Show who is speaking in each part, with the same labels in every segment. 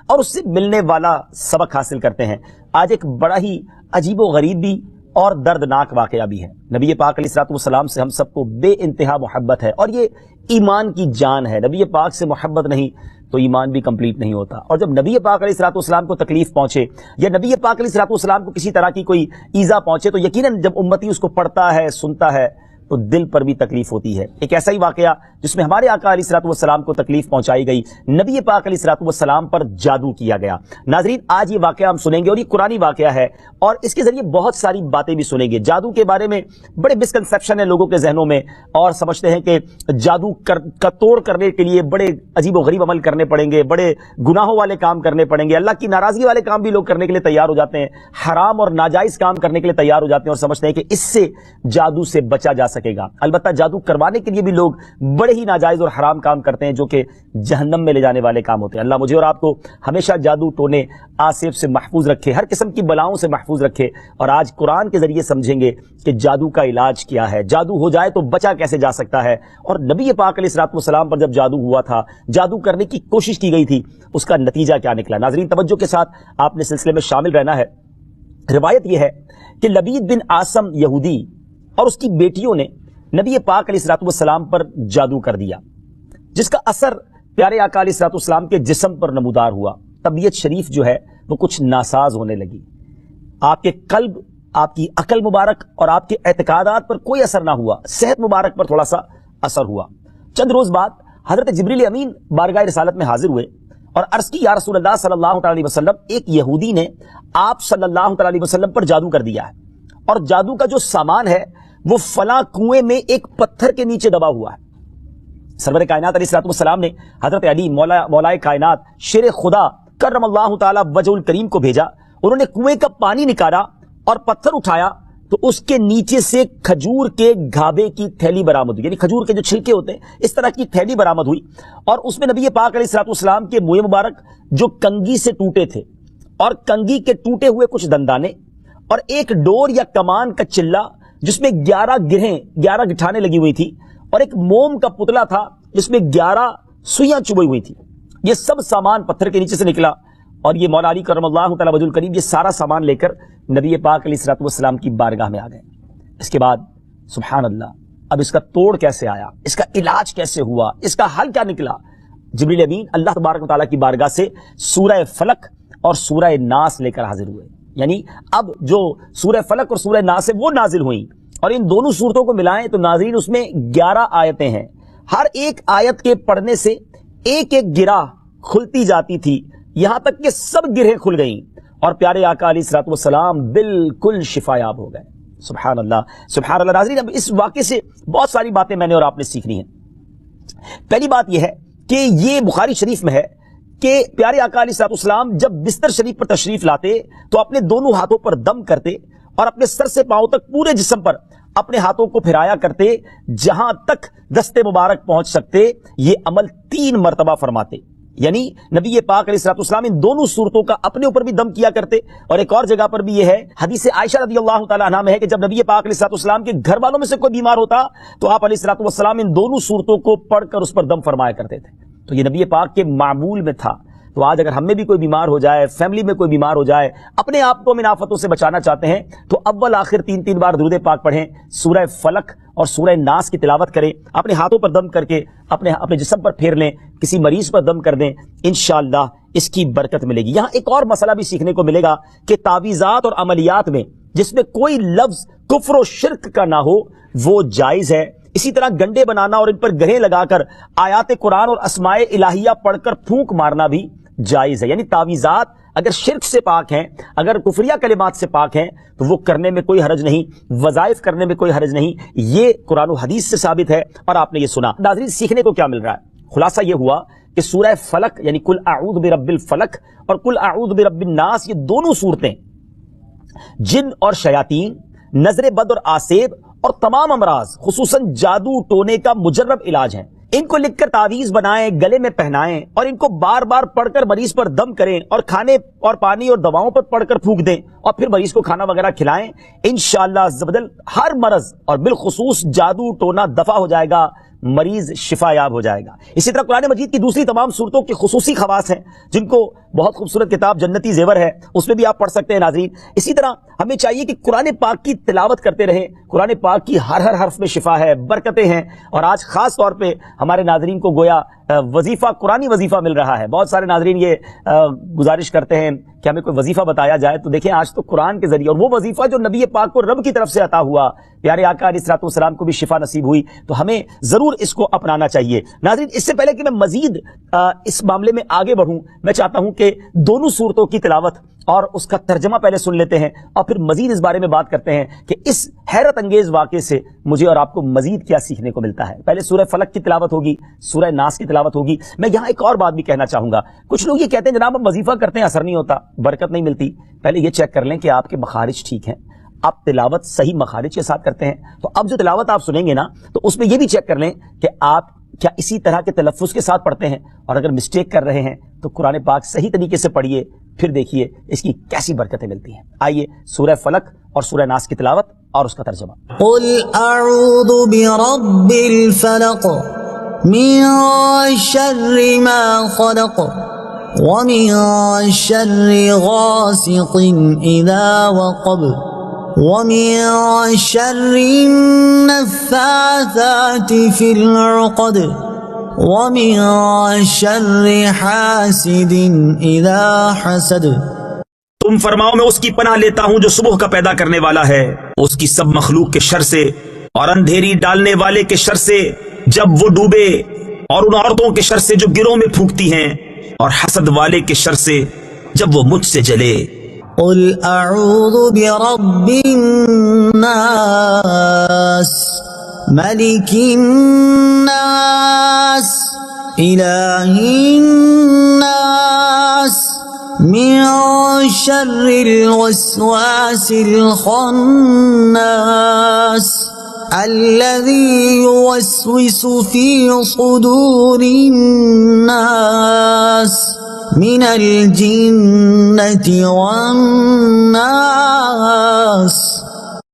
Speaker 1: اور اس سے ملنے والا سبق حاصل کرتے ہیں۔ آج ایک بڑا ہی عجیب و غریب بھی اور دردناک واقعہ بھی ہے۔ نبی پاک علیہ الصلوۃ والسلام سے ہم سب کو بے انتہا محبت ہے، اور یہ ایمان کی جان ہے۔ نبی پاک سے محبت نہیں تو ایمان بھی کمپلیٹ نہیں ہوتا۔ اور جب نبی پاک علیہ الصلوۃ والسلام کو تکلیف پہنچے یا نبی پاک علیہ الصلوۃ والسلام کو کسی طرح کی کوئی ایذا پہنچے تو یقیناً جب امتی اس کو پڑھتا ہے، سنتا ہے، تو دل پر بھی تکلیف ہوتی ہے۔ ایک ایسا ہی واقعہ جس میں ہمارے آقا علیہ الصلوۃ والسلام کو تکلیف پہنچائی گئی، نبی پاک علیہ الصلوۃ والسلام پر جادو کیا گیا۔ ناظرین، آج یہ واقعہ ہم سنیں گے، اور یہ قرآنی واقعہ ہے، اور اس کے ذریعے بہت ساری باتیں بھی سنیں گے۔ جادو کے بارے میں بڑے مسکنسیپشن ہیں لوگوں کے ذہنوں میں، اور سمجھتے ہیں کہ جادو کا توڑ کرنے کے لیے بڑے عجیب و غریب عمل کرنے پڑیں گے، بڑے گناہوں والے کام کرنے پڑیں گے، اللہ کی ناراضگی والے کام بھی لوگ کرنے کے لیے تیار ہو جاتے ہیں، حرام اور ناجائز کام کرنے کے لیے تیار ہو جاتے ہیں، اور سمجھتے ہیں کہ اس سے جادو سے بچا جا سکے گا۔ البتہ جادو کروانے کے لیے بھی لوگ بڑے ہی ناجائز اور حرام کام کرتے ہیں، جو کہ جہنم میں لے جانے والے کام ہوتے ہیں۔ اللہ مجھے اور آپ کو ہمیشہ جادو ٹونے آصف سے محفوظ رکھے، ہر قسم کی بلاؤں سے محفوظ رکھے، اور آج قرآن کے ذریعے سمجھیں گے کہ جادو کا علاج کیا ہے، جادو ہو جائے تو بچا کیسے جا سکتا ہے، اور نبی پاک علیہ الصلوۃ والسلام پر جب جادو ہوا تھا، جادو کرنے کی کوشش کی گئی تھی، اس کا نتیجہ کیا نکلا۔ ناظرین، توجہ کے ساتھ آپ نے سلسلے میں شامل رہنا ہے۔ روایت یہ ہے کہ لبید بن عاصم یہودی اور اس کی بیٹیوں نے نبی پاک علیہ الصلوۃ والسلام پر جادو کر دیا، جس کا اثر پیارے آقا علیہ الصلوۃ والسلام کے جسم پر نمودار ہوا۔ طبیعت شریف جو ہے وہ کچھ ناساز ہونے لگی، آپ کے قلب، آپ کی عقل مبارک اور آپ کے اعتقادات پر کوئی اثر نہ ہوا، صحت مبارک پر تھوڑا سا اثر ہوا۔ چند روز بعد حضرت جبریل امین بارگاہ رسالت میں حاضر ہوئے اور عرض کی، یا رسول اللہ صلی اللہ تعالی وسلم، ایک یہودی نے آپ صلی اللہ تعالی وسلم پر جادو کر دیا ہے، اور جادو کا جو سامان ہے وہ فلاں کنویں میں ایک پتھر کے نیچے دبا ہوا ہے۔ سرور کائنات علیہ الصلوۃ والسلام نے حضرت علی مولائے کائنات شیر خدا کرم اللہ تعالی وجہ الکریم کو بھیجا، انہوں نے کنویں کا پانی نکالا اور پتھر اٹھایا تو اس کے نیچے سے کھجور کے گھابے کی تھیلی برآمد ہوئی، یعنی کھجور کے جو چھلکے ہوتے ہیں اس طرح کی تھیلی برآمد ہوئی، اور اس میں نبی پاک علیہ الصلوۃ والسلام کے منہ مبارک جو کنگھی سے ٹوٹے تھے، اور کنگھی کے ٹوٹے ہوئے کچھ دندانے، اور ایک ڈور یا کمان کا چلہ جس میں 11 گٹھانے لگی ہوئی تھی، اور ایک موم کا پتلا تھا جس میں 11 سوئیاں چبھی ہوئی تھی۔ یہ سب سامان پتھر کے نیچے سے نکلا، اور یہ مولا علی کرم اللہ تعالی وجہ الکریم یہ سارا سامان لے کر نبی پاک علیہ الصلوۃ والسلام کی بارگاہ میں آ گئے۔ اس کے بعد سبحان اللہ، اب اس کا توڑ کیسے آیا، اس کا علاج کیسے ہوا، اس کا حل کیا نکلا؟ جبریل امین اللہ تبارک و تعالیٰ کی بارگاہ سے سورہ فلق اور سورہ ناس لے کر حاضر ہوئے، یعنی اب جو سورہ فلق اور سورہ ناس ہے وہ نازل ہوئیں، اور ان دونوں صورتوں کو ملائیں تو ناظرین اس میں 11 آیتیں ہیں، ہر ایک آیت کے پڑھنے سے ایک ایک گرہ کھلتی جاتی تھی، یہاں تک کہ سب گرہیں کھل گئیں، اور پیارے آقا علیہ الصلوۃ والسلام بالکل شفایاب ہو گئے۔ سبحان اللہ، سبحان اللہ۔ ناظرین، اب اس واقعے سے بہت ساری باتیں میں نے اور آپ نے سیکھنی ہیں۔ پہلی بات یہ ہے کہ یہ بخاری شریف میں ہے کہ پیارے آقا علیہ الصلوۃ والسلام جب بستر شریف پر تشریف لاتے تو اپنے دونوں ہاتھوں پر دم کرتے، اور اپنے سر سے پاؤں تک پورے جسم پر اپنے ہاتھوں کو پھرایا کرتے، جہاں تک دست مبارک پہنچ سکتے یہ عمل 3 مرتبہ فرماتے، یعنی نبی پاک علیہ الصلوۃ والسلام ان دونوں صورتوں کا اپنے اوپر بھی دم کیا کرتے۔ اور ایک اور جگہ پر بھی یہ ہے، حدیث عائشہ رضی اللہ تعالی عنہا میں ہے کہ جب نبی پاک علیہ الصلوۃ والسلام کے گھر والوں میں سے کوئی بیمار ہوتا تو آپ علیہ الصلوۃ والسلام ان دونوں صورتوں کو پڑھ کر اس پر دم فرمایا کرتے تھے، تو یہ نبی پاک کے معمول میں تھا۔ تو آج اگر ہم میں بھی کوئی بیمار ہو جائے، فیملی میں کوئی بیمار ہو جائے، اپنے آپ کو ان آفتوں سے بچانا چاہتے ہیں تو اول آخر 3 بار درود پاک پڑھیں، سورہ فلق اور سورہ ناس کی تلاوت کریں، اپنے ہاتھوں پر دم کر کے اپنے جسم پر پھیر لیں، کسی مریض پر دم کر دیں، انشاءاللہ اس کی برکت ملے گی۔ یہاں ایک اور مسئلہ بھی سیکھنے کو ملے گا کہ تعویذات اور عملیات میں جس میں کوئی لفظ کفر و شرک کا نہ ہو وہ جائز ہے۔ اسی طرح گنڈے بنانا اور ان پر گرہیں لگا کر آیات قرآن اور اسماء الہیہ پڑھ کر پھونک مارنا بھی جائز ہے، یعنی تعویذات اگر شرک سے پاک ہیں، اگر کفریہ کلمات سے پاک ہیں تو وہ کرنے میں کوئی حرج نہیں، وظائف کرنے میں کوئی حرج نہیں، یہ قرآن و حدیث سے ثابت ہے اور آپ نے یہ سنا۔ ناظرین، سیکھنے کو کیا مل رہا ہے؟ خلاصہ یہ ہوا کہ سورہ فلق یعنی قل اعوذ برب الفلق اور قل اعوذ برب الناس، یہ دونوں صورتیں جن اور شیاطین، نظر بد اور آسیب اور تمام امراض خصوصاً جادو ٹونے کا مجرب علاج ہیں۔ ان کو لکھ کر تعویذ بنائیں، گلے میں پہنائیں اور ان کو بار بار پڑھ کر مریض پر دم کریں اور کھانے اور پانی اور دواؤں پر پڑھ کر پھونک دیں اور پھر مریض کو کھانا وغیرہ کھلائیں، انشاءاللہ عز و جل ہر مرض اور بالخصوص جادو ٹونا دفع ہو جائے گا۔ मरीज शिफा याब हो जाएगा। इसी तरह कुरान मजीद की दूसरी तमाम सूरतों के खुसूसी खवास हैं, जिनको बहुत खूबसूरत किताब जन्नती जेवर है उसमें भी आप पढ़ सकते हैं नाज़रीन। इसी तरह हमें चाहिए कि कुरान पाक की तिलावत करते रहें। कुरान पाक की हर हर्फ में शिफा है, बरकतें हैं। और आज खास तौर पे हमारे नाज़रीन को गोया वजीफा, कुरानी वजीफा मिल रहा है। बहुत सारे नाज़रीन ये गुजारिश करते हैं कि हमें कोई वजीफा बताया जाए, तो देखें आज तो कुरान के जरिए, और वो वजीफा जो नबी पाक को रब की तरफ से अता हुआ, प्यारे आका अलैहिस्सलाम को भी शिफा नसीब हुई, तो हमें जरूर इसको अपनाना चाहिए। नाज़रीन, इससे पहले कि मैं मजीद इस मामले में आगे बढ़ूं, मैं चाहता हूं कि दोनों सूरतों की तिलावत और उसका तर्जमा पहले सुन लेते हैं और फिर मजीद इस बारे में बात करते हैं कि इस हैरत अंगेज वाक़े से मुझे और आपको मजीद क्या सीखने को मिलता है। पहले सूरह फलक की तिलावत होगी, सूरह नास की तिलावत होगी। मैं यहां एक और बात भी कहना चाहूंगा। कुछ लोग ये कहते हैं जनाब हम वजीफा करते हैं, असर नहीं होता, बरकत नहीं मिलती। पहले ये चेक कर लें कि आपके मखारिज ठीक हैं, आप तिलावत सही मखारिज के साथ करते हैं। तो अब जो तिलावत आप सुनेंगे ना, तो उसमें यह भी चेक कर लें कि आप क्या इसी तरह के तलफ्फुज के साथ पढ़ते हैं, और अगर मिस्टेक कर रहे हैं तो कुरान पाक सही तरीके से पढ़िए, फिर देखिए इसकी कैसी बरकतें मिलती हैं। आइए सूरह फलक और सूरह नास की तिलावत और उसका तर्जुमा।
Speaker 2: कुल अऊज़ु बिरब्बिल फलक मिन शर्रि मा खलक व मिन शर्रि गासिकिन इज़ा वक़ब व मिन शर्रि नफ़्फ़ाथाति फिल उक़द व मिन शर्रि हासिदिन इज़ा हसद।
Speaker 1: तुम फरमाओ मैं उसकी पनाह लेता हूं जो सुबह का पैदा करने वाला है, उसकी सब मखलूक के शर से, और अंधेरी डालने वाले के शर से जब वो डूबे, और उन औरतों के शर से जो गिरों में फूंकती हैं, और हसद वाले के शर से जब वो मुझसे जले।
Speaker 2: कुल अऊज़ु बिरब्बिन नास मलिकिन नास इलाहिन नास मिन शर्रिल वस्वासिल खन्नास अल्लज़ी युवस्विसु फी सुदूरिन नास मिनल जिन्नति वन नास।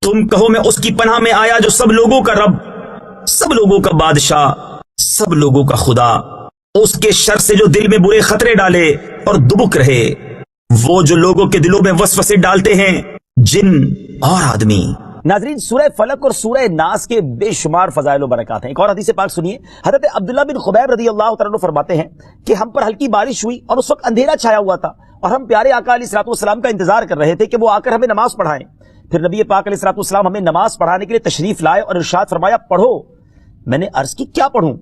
Speaker 1: तुम कहो मैं उसकी पनाह में आया जो सब लोगों का रब, सब लोगों का बादशाह, सब लोगों का खुदा, उसके शर से जो दिल में बुरे खतरे डाले और दुबुक रहे, वो जो लोगों के दिलों में वसवसे डालते हैं, जिन और आदमी। नाज़रीन, सूरह फलक और सूरह नास के बेशुमार फजाइल व बरकत हैं। एक और हदीस पाक सुनिए। हज़रत अब्दुल्लाह बिन खुबैब रज़ियल्लाहु तआला अन्हु फरमाते हैं कि हम पर हल्की बारिश हुई और उस वक्त अंधेरा छाया हुआ था, और हम प्यारे आका अलैहिस्सलाम का इंतजार कर रहे थे कि वो आकर हमें नमाज पढ़ाएं। फिर नबी पाक अलैहिस्सलाम हमें नमाज पढ़ाने के लिए तशरीफ लाए और इरशाद फरमाया, पढ़ो। मैंने अर्ज की, क्या पढ़ूं?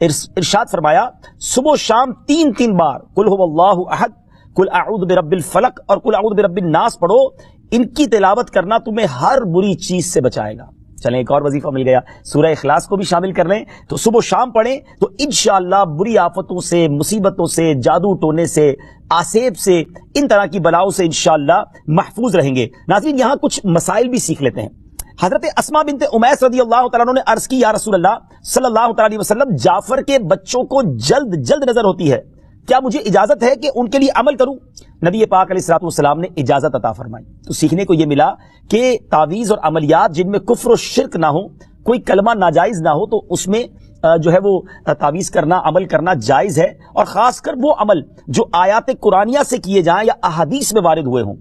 Speaker 1: इरशाद फरमाया, सुबह शाम 3-3 बार कुल हुवल्लाहु अहद, कुल अऊज़ु बिरब्बिल फलक और कुल अऊज़ु बिरब्बिन नास पढ़ो। इनकी तिलावत करना तुम्हें हर बुरी चीज से बचाएगा। चलें, एक और वजीफा मिल गया, सूरह इखलास को भी शामिल कर लें। तो सुबह शाम पढ़ें तो इंशाअल्लाह बुरी आफतों से, मुसीबतों से, जादू टोने से, आसेब से, इन तरह की बलाओं से इंशाअल्लाह महफूज रहेंगे। नाज़रीन, यहां कुछ मसाइल भी सीख लेते हैं। हजरत अस्मा बिनते उमैस रज़ियल्लाहु तआला अन्हा ने अर्ज की, या रसूलल्लाह सल्लल्लाहु अलैहि वसल्लम, जाफर के बच्चों को जल्द जल्द नजर होती है, क्या मुझे इजाजत है कि उनके लिए अमल करूं? नबी पाक अलैहिस्सलाम ने इजाजत अता फरमाई। तो सीखने को यह मिला कि तावीज और अमलियात जिनमें कुफ्र और शिर्क ना हो, कोई कलमा नाजायज ना हो, तो उसमें जो है वो तावीज करना, अमल करना जायज है। और खासकर वो अमल जो आयात कुरानिया से किए जाएं या अहादीस में वारिद हुए हों।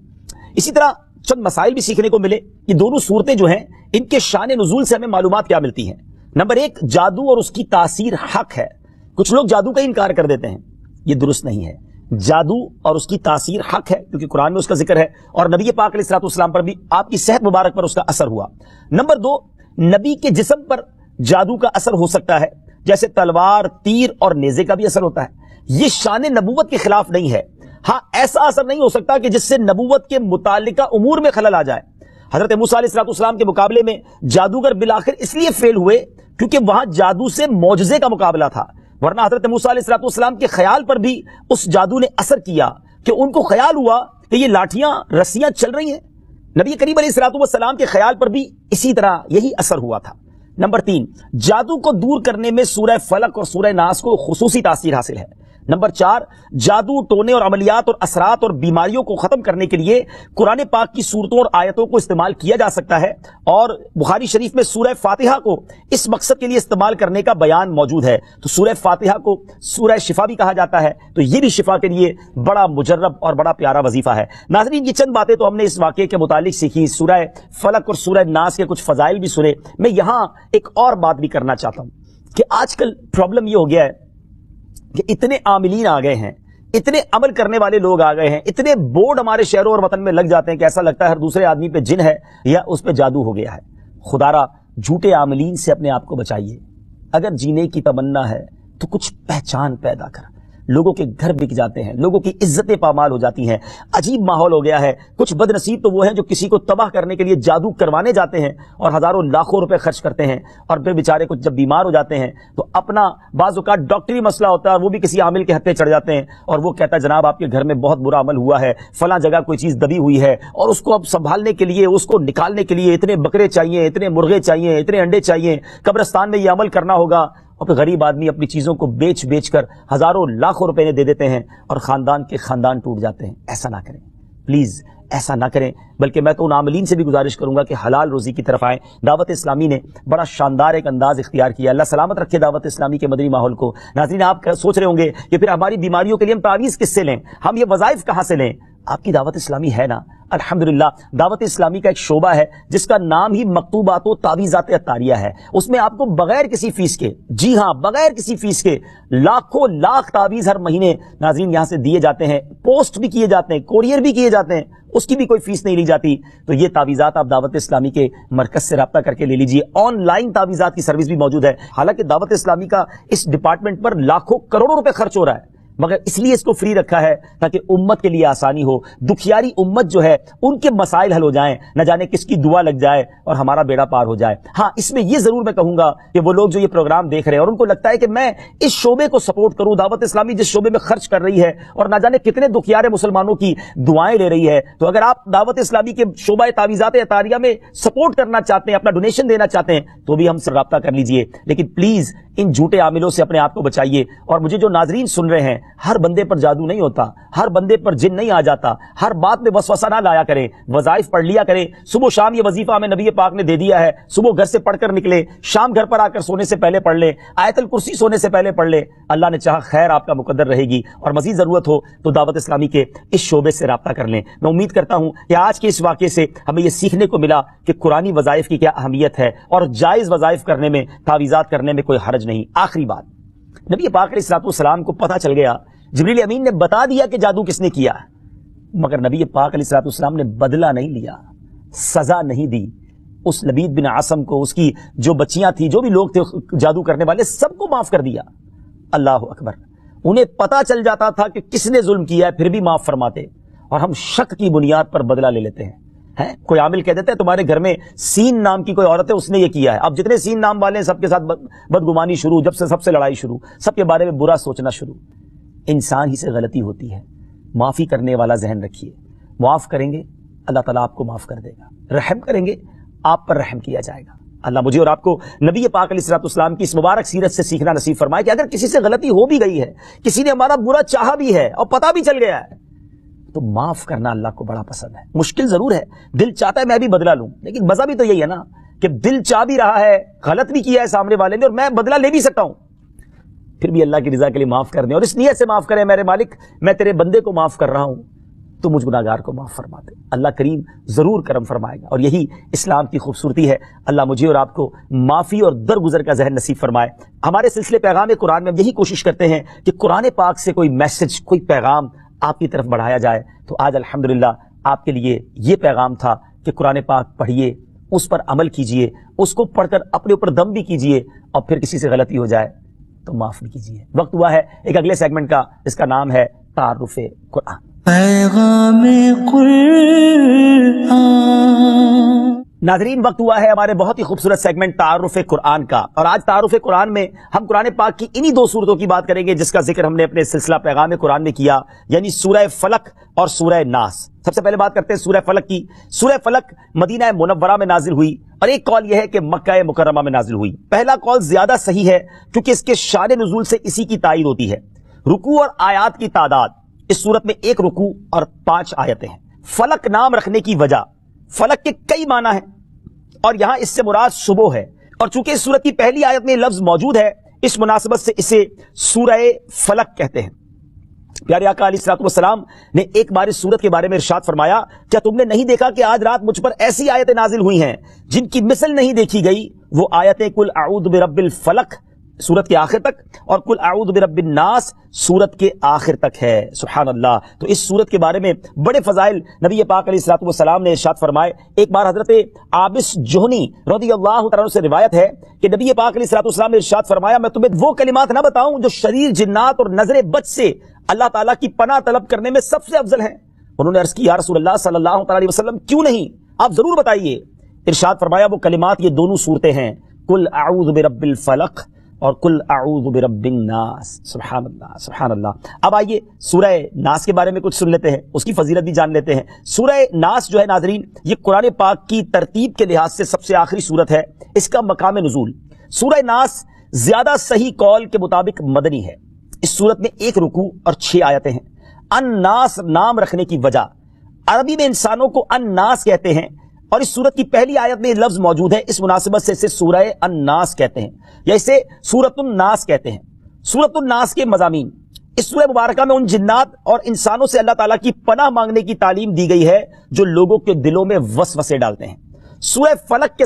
Speaker 1: इसी तरह चंद मसाइल भी सीखने को मिले कि दोनों सूरतें जो हैं इनके शान नुज़ूल से हमें मालूमात क्या मिलती हैं। नंबर 1, जादू और उसकी तासीर हक है। कुछ लोग जादू का इनकार कर देते हैं, ये दुरुस्त नहीं है। जादू और उसकी तासीर हक है, क्योंकि कुरान में उसका जिक्र है और नबी पाक अलैहिस्सलाम पर भी आपकी सेहत मुबारक पर उसका असर हुआ। नंबर 2, नबी के जिस्म पर जादू का असर हो सकता है, जैसे तलवार, तीर और नेज़े का भी असर होता है। ये शान नबूवत के खिलाफ नहीं है। हाँ, ऐसा असर नहीं हो सकता कि जिससे नबूवत के मुतालिका उमूर में खलल आ जाए। हजरत मूसा अलैहिस्सलाम के मुकाबले में जादूगर बिलाखिर इसलिए फेल हुए क्योंकि वहां जादू से मौजज़े का मुकाबला था, वरना हजरत मूसा अलैहिस्सलाम के ख्याल पर भी उस जादू ने असर किया कि उनको ख्याल हुआ कि ये लाठियां, रस्सियां चल रही हैं। नबी करीम अलैहिस्सलाम के ख्याल पर भी इसी तरह यही असर हुआ था। नंबर 3, जादू को दूर करने में सूरह फलक और सूरह नास को खुसूसी तासीर हासिल है। नंबर 4, जादू टोने और अमलियात और असरात और बीमारियों को खत्म करने के लिए कुरान पाक की सूरतों और आयतों को इस्तेमाल किया जा सकता है, और बुखारी शरीफ में सूरह फातिहा को इस मकसद के लिए इस्तेमाल करने का बयान मौजूद है। तो सूरह फातिहा को सूरह शिफा भी कहा जाता है, तो ये भी शिफा के लिए बड़ा मुजर्रब और बड़ा प्यारा वजीफा है। नाज़रीन, ये चंद बातें तो हमने इस वाक़े के मुतालिक सीखी, सूरह फलक और सूरह नास के कुछ फजाइल भी सुने। मैं यहां एक और बात भी करना चाहता हूं कि आजकल प्रॉब्लम ये हो गया है कि इतने आमिलीन आ गए हैं, इतने अमल करने वाले लोग आ गए हैं, इतने बोर्ड हमारे शहरों और वतन में लग जाते हैं कि ऐसा लगता है हर दूसरे आदमी पे जिन है या उस पे जादू हो गया है। खुदारा झूठे आमिलीन से अपने आप को बचाइए। अगर जीने की तमन्ना है तो कुछ पहचान पैदा कर। लोगों के घर बिक जाते हैं, लोगों की इज्जतें पामाल हो जाती हैं, अजीब माहौल हो गया है। कुछ बदनसीब तो वो हैं जो किसी को तबाह करने के लिए जादू करवाने जाते हैं और हजारों लाखों रुपए खर्च करते हैं, और फिर बेचारे कुछ जब बीमार हो जाते हैं तो अपना बाज़ औक़ात डॉक्टरी मसला होता है, वो भी किसी आमिल के हत्थे चढ़ जाते हैं और वो कहता है जनाब आपके घर में बहुत बुरा अमल हुआ है, फलां जगह कोई चीज़ दबी हुई है, और उसको अब संभालने के लिए, उसको निकालने के लिए इतने बकरे चाहिए, इतने मुर्गे चाहिए, इतने अंडे चाहिए, कब्रिस्तान में ये अमल करना होगा। और गरीब आदमी अपनी चीजों को बेच बेच कर हजारों लाखों रुपए दे देते हैं और खानदान के खानदान टूट जाते हैं। ऐसा ना करें, प्लीज ऐसा ना करें। बल्कि मैं तो उन आमिलीन से भी गुजारिश करूंगा कि हलाल रोजी की तरफ आएं। दावत इस्लामी ने बड़ा शानदार एक अंदाज इख्तियार किया। अल्लाह सलामत रखे दावत इस्लामी के मदनी माहौल को। नाज़रीन, आप सोच रहे होंगे कि फिर हमारी बीमारियों के लिए हम तावीज़ किससे लें, हम ये वज़ाइफ कहां से लें? आपकी दावत इस्लामी है ना, अल्हम्दुलिल्लाह। दावत इस्लामी का एक शोबा है जिसका नाम ही मकतूबात व तावीज़ात अत्तारिया है। उसमें आपको बगैर किसी फीस के, जी हां बगैर किसी फीस के, लाखों लाख तावीज़ हर महीने नाज़रीन यहां से दिए जाते हैं, पोस्ट भी किए जाते हैं, कोरियर भी किए जाते हैं, उसकी भी कोई फीस नहीं ली जाती। तो ये तावीज़ात आप दावत इस्लामी के मरकज से राब्ता करके ले लीजिए। ऑनलाइन तावीज़ात की सर्विस भी मौजूद है। हालांकि दावत इस्लामी का इस डिपार्टमेंट पर लाखों करोड़ों रुपए खर्च हो रहा है, मगर इसलिए इसको फ्री रखा है ताकि उम्मत के लिए आसानी हो। दुखियारी उम्मत जो है उनके मसाइल हल हो जाएं, न जाने किसकी दुआ लग जाए और हमारा बेड़ा पार हो जाए। हाँ, इसमें यह जरूर मैं कहूंगा कि वो लोग जो ये प्रोग्राम देख रहे हैं और उनको लगता है कि मैं इस शोबे को सपोर्ट करूं, दावत इस्लामी जिस शोबे में खर्च कर रही है और न जाने कितने दुखियारे मुसलमानों की दुआएं ले रही है, तो अगर आप दावत इस्लामी के शोबा तावीज़ात अतारिया में सपोर्ट करना चाहते हैं, अपना डोनेशन देना चाहते हैं, तो भी हमसे राब्ता कर लीजिए। लेकिन प्लीज इन झूठे आमिलों से अपने आप को बचाइए। और मुझे जो नाजरीन सुन रहे हैं, हर बंदे पर जादू नहीं होता, हर बंदे पर जिन नहीं आ जाता, हर बात में वसवसा ना लाया करें, वज़ाइफ पढ़ लिया करें। सुबह शाम ये वजीफा हमें नबी पाक ने दे दिया है, सुबह घर से पढ़कर निकले, शाम घर पर आकर सोने से पहले पढ़ ले, आयतल कुर्सी सोने से पहले पढ़ ले। अल्लाह ने चाहा खैर आपका मुकद्दर रहेगी, और मजीद जरूरत हो तो दावत इस्लामी के इस शोबे से राब्ता कर लें। मैं उम्मीद करता हूं कि आज के इस वाक़े से हमें यह सीखने को मिला कि कुरानी वज़ाइफ की क्या अहमियत है और जायज़ वज़ाइफ करने में, तावीज़ात करने में कोई हरज नहीं। आखिरी बात, नबी पाक अलैहिस्सलाम को पता चल गया, जिब्रील अमीन ने बता दिया कि जादू किसने किया, मगर नबी पाक अलैहिस्सलाम ने बदला नहीं लिया, सजा नहीं दी। उस लबीद बिन आसम को, उसकी जो बच्चियां थी, जो भी लोग थे जादू करने वाले, सबको माफ कर दिया। अल्लाह अकबर। उन्हें पता चल जाता था कि किसने जुल्म किया है, फिर भी माफ फरमाते, और हम शक की बुनियाद पर बदला ले लेते हैं। कोई आमिल कह देता है तुम्हारे घर में सीन नाम की कोई औरत है, उसने ये किया है। अब जितने सीन नाम वाले हैं सबके साथ बदगुमानी शुरू, जब से सबसे लड़ाई शुरू, सबके बारे में बुरा सोचना शुरू। इंसान ही से गलती होती है, माफी करने वाला जहन रखिए। माफ करेंगे अल्लाह ताला आपको माफ कर देगा, रहम करेंगे आप पर रहम किया जाएगा। अल्लाह मुझे और आपको नबी पाक अलैहिस्सलाम की इस मुबारक सीरत से सीखना नसीब फरमाए कि अगर किसी से गलती हो भी गई है, किसी ने हमारा बुरा चाहा भी है और पता भी चल गया है, तो माफ करना अल्लाह को बड़ा पसंद है। मुश्किल जरूर है, दिल चाहता है मैं भी बदला लूं, लेकिन मजा भी तो यही है ना कि दिल चाह भी रहा है, गलत भी किया है सामने वाले ने, और मैं बदला ले भी सकता हूं, फिर भी अल्लाह की रजा के लिए माफ कर दें और इस नियत से माफ करें, मेरे मालिक मैं तेरे बंदे को माफ कर रहा हूं, तो मुझ गुनाहगार को माफ फरमा दे। अल्लाह करीम जरूर करम फरमाएगा, और यही इस्लाम की खूबसूरती है। अल्लाह मुझे और आपको माफी और दरगुजर का जहन नसीब फरमाए। हमारे सिलसिले पैगाम कुरान में हम यही कोशिश करते हैं कि कुरान पाक से कोई मैसेज, कोई पैगाम आपकी तरफ बढ़ाया जाए। तो आज अल्हम्दुलिल्लाह आपके लिए ये पैगाम था कि कुरान पाक पढ़िए, उस पर अमल कीजिए, उसको पढ़कर अपने ऊपर दम भी कीजिए, और फिर किसी से गलती हो जाए तो माफ भी कीजिए। वक्त हुआ है एक अगले सेगमेंट का, जिसका नाम है तारुफ़े कुरान।
Speaker 2: पैगामे कुरान।
Speaker 1: नाज़रीन, वक्त हुआ है हमारे बहुत ही खूबसूरत सेगमेंट तारुफ़े कुरान का, और आज तारुफ़े कुरान में हम कुरान पाक की इन्हीं दो सूरतों की बात करेंगे जिसका जिक्र हमने अपने सिलसिला पैगाम कुरान में किया, यानी सूरह फलक और सूरह नास। सबसे पहले बात करते हैं सूरह फलक की। सूरह फलक मदीना मुनव्वरा में नाजिल हुई, और एक कौल यह है कि मक्का मुकर्रमा में नाजिल हुई। पहला कौल ज्यादा सही है क्योंकि इसके शान नुज़ूल से इसी की तायीद होती है। رکوع اور آیات کی تعداد اس صورت میں 1 رکوع اور 5 آیتیں ہیں. فلک نام رکھنے کی وجہ، فلک کے کئی معنی ہیں اور یہاں اس سے مراد صبح ہے، اور چونکہ اس صورت کی پہلی آیت میں لفظ موجود ہے اس مناسبت سے اسے سورہ فلک کہتے ہیں. پیارے آقا علیہ الصلوۃ والسلام نے ایک بار اس سورت کے بارے میں ارشاد فرمایا، کیا تم نے نہیں دیکھا کہ آج رات مجھ پر ایسی آیتیں نازل ہوئی ہیں جن کی مثل نہیں دیکھی گئی؟ وہ آیتیں قل اعوذ برب الفلق سورت کے آخر تک اور قل اعوذ برب الناس سورت کے آخر تک ہے. سبحان اللہ. تو اس سورت کے بارے میں بڑے فضائل نبی پاک علیہ الصلوۃ والسلام نے ارشاد فرمائے. ایک بار حضرت عابس جوہنی رضی اللہ تعالیٰ عنہ سے روایت ہے کہ نبی پاک علیہ الصلوۃ والسلام نے ارشاد فرمایا، میں تمہیں وہ کلمات نہ بتاؤں جو شریر، جنات اور نظر بد سے اللہ تعالیٰ کی پناہ طلب کرنے میں سب سے افضل ہیں؟ انہوں نے عرض کی، یا رسول اللہ صلی اللہ تعالیٰ علیہ وسلم کیوں نہیں، آپ ضرور بتائیے. ارشاد فرمایا وہ کلمات یہ دونوں صورتیں ہیں، قل اعوذ برب الفلق اور قل اعوذ برب الناس. سبحان اللہ سبحان اللہ. اب آئیے سورہ ناس کے بارے میں کچھ سن لیتے ہیں، اس کی فضیلت بھی جان لیتے ہیں. سورہ ناس جو ہے ناظرین، یہ قرآن پاک کی ترتیب کے لحاظ سے سب سے آخری سورت ہے. اس کا مقام نزول، سورہ ناس زیادہ صحیح قول کے مطابق مدنی ہے. اس سورت میں 1 رکوع اور 6 آیتیں ہیں. الناس نام رکھنے کی وجہ، عربی میں انسانوں کو الناس کہتے ہیں اور اس سورت کی پہلی آیت میں یہ لفظ موجود ہے، اس مناسبت سے اسے سورہ الناس کہتے ہیں یا اسے سورۃ الناس کہتے ہیں. سورۃ الناس کے مضامین، اس سورہ مبارکہ میں ان جنات اور انسانوں سے اللہ تعالیٰ کی پناہ مانگنے کی تعلیم دی گئی ہے جو لوگوں کے دلوں میں وسوسے ڈالتے ہیں. سورہ فلق کے